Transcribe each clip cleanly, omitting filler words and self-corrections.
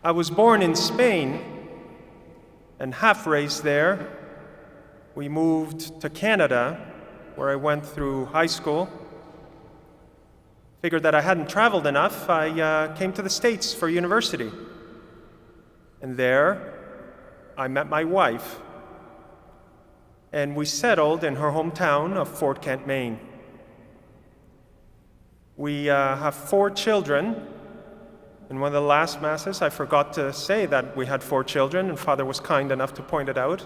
I was born in Spain and half raised there. We moved to Canada, where I went through high school. Figured that I hadn't traveled enough. I came to the States for university. And there, I met my wife. And we settled in her hometown of Fort Kent, Maine. We have 4 children. In one of the last Masses, I forgot to say that we had 4 children, and Father was kind enough to point it out.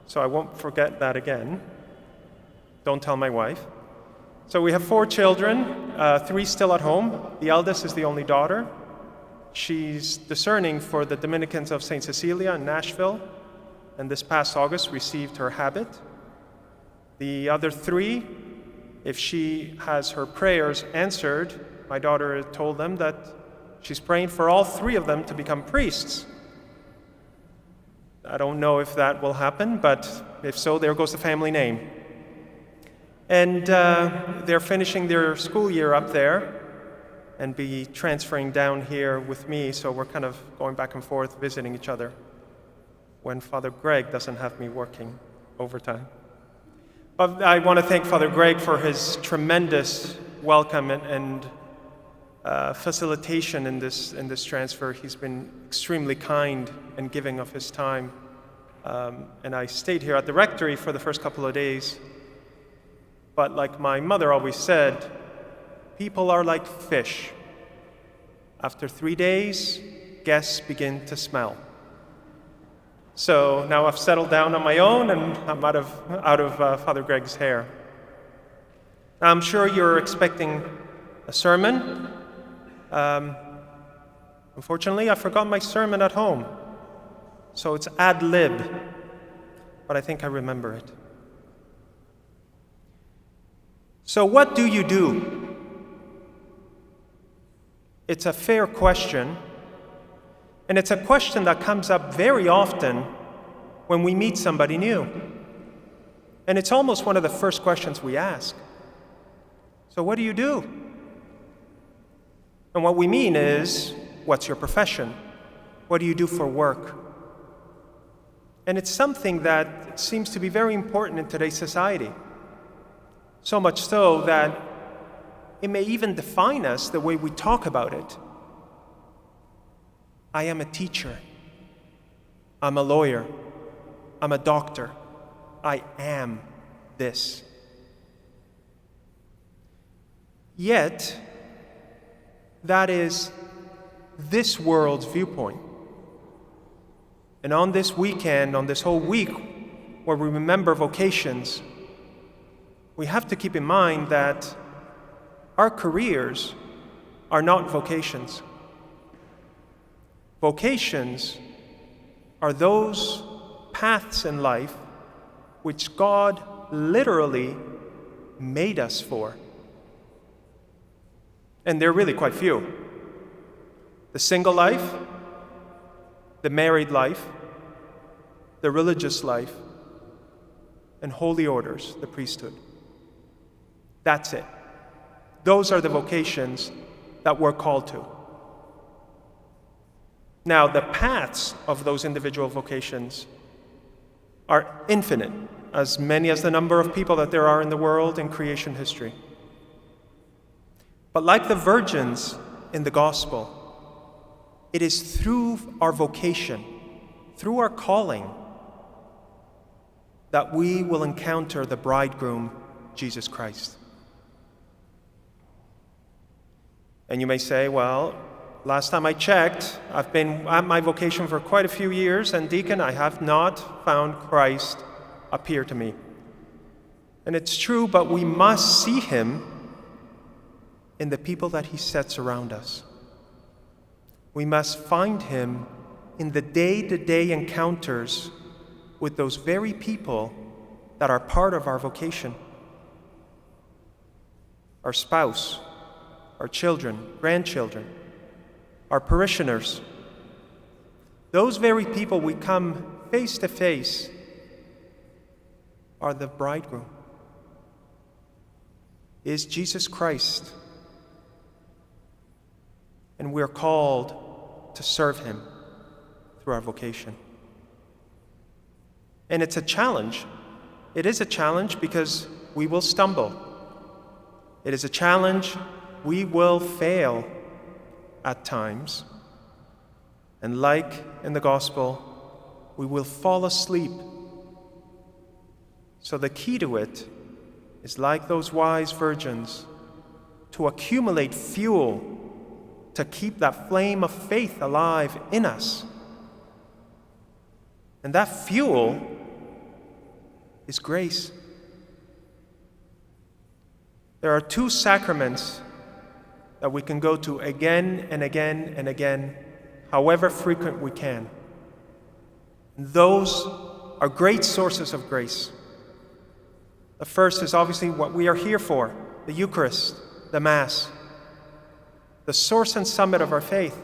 So I won't forget that again. Don't tell my wife. So we have 4 children, 3 still at home. The eldest is the only daughter. She's discerning for the Dominicans of St. Cecilia in Nashville, and this past August received her habit. The other 3, if she has her prayers answered, my daughter told them that she's praying for all 3 of them to become priests. I don't know if that will happen, but if so, there goes the family name. And they're finishing their school year up there and be transferring down here with me, so we're kind of going back and forth visiting each other when Father Greg doesn't have me working overtime. But I want to thank Father Greg for his tremendous welcome and facilitation in this transfer. He's been extremely kind and giving of his time. And I stayed here at the rectory for the first couple of days. But like my mother always said, people are like fish. After 3 days, guests begin to smell. So now I've settled down on my own, and I'm out of Father Greg's hair. I'm sure you're expecting a sermon. Unfortunately, I forgot my sermon at home, so it's ad lib, but I think I remember it. So what do you do? It's a fair question, and it's a question that comes up very often when we meet somebody new. And it's almost one of the first questions we ask. So what do you do? And what we mean is, what's your profession? What do you do for work? And it's something that seems to be very important in today's society. So much so that it may even define us the way we talk about it. I am a teacher. I'm a lawyer. I'm a doctor. I am this. Yet, that is this world's viewpoint. And on this weekend, on this whole week, where we remember vocations, we have to keep in mind that our careers are not vocations. Vocations are those paths in life which God literally made us for. And they're really quite few. The single life, the married life, the religious life, and holy orders, the priesthood. That's it. Those are the vocations that we're called to. Now, the paths of those individual vocations are infinite, as many as the number of people that there are in the world in creation history. But like the virgins in the gospel, it is through our vocation, through our calling, that we will encounter the bridegroom, Jesus Christ. And you may say, well, last time I checked, I've been at my vocation for quite a few years, and Deacon, I have not found Christ appear to me. And it's true, but we must see him in the people that he sets around us. We must find him in the day-to-day encounters with those very people that are part of our vocation. Our spouse, our children, grandchildren, our parishioners. Those very people we come face to face are the bridegroom. Is Jesus Christ. And we're called to serve him through our vocation. And it's a challenge. It is a challenge because we will stumble. It is a challenge. We will fail at times. And like in the gospel, we will fall asleep. So the key to it is, like those wise virgins, to accumulate fuel to keep that flame of faith alive in us. And that fuel is grace. There are two sacraments that we can go to again and again and again, however frequent we can. And those are great sources of grace. The first is obviously what we are here for, the Eucharist, the Mass, the source and summit of our faith.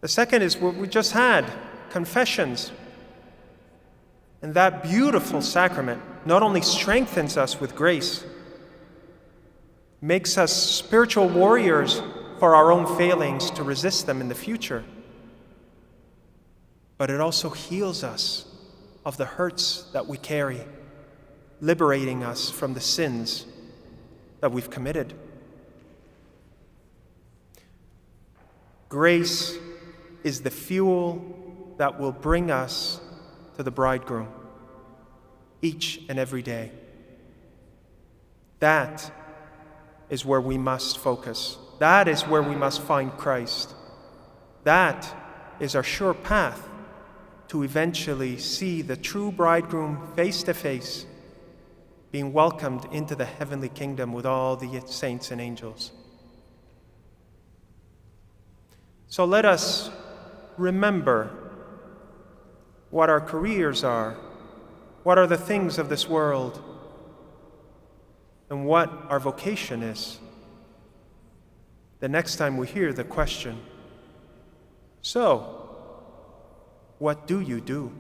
The second is what we just had, confessions. And that beautiful sacrament not only strengthens us with grace, makes us spiritual warriors for our own failings to resist them in the future, but it also heals us of the hurts that we carry, liberating us from the sins that we've committed. Grace is the fuel that will bring us to the bridegroom each and every day. That is where we must focus. That is where we must find Christ. That is our sure path to eventually see the true bridegroom face to face, being welcomed into the heavenly kingdom with all the saints and angels. So let us remember what our careers are, what are the things of this world, and what our vocation is. The next time we hear the question, so, what do you do?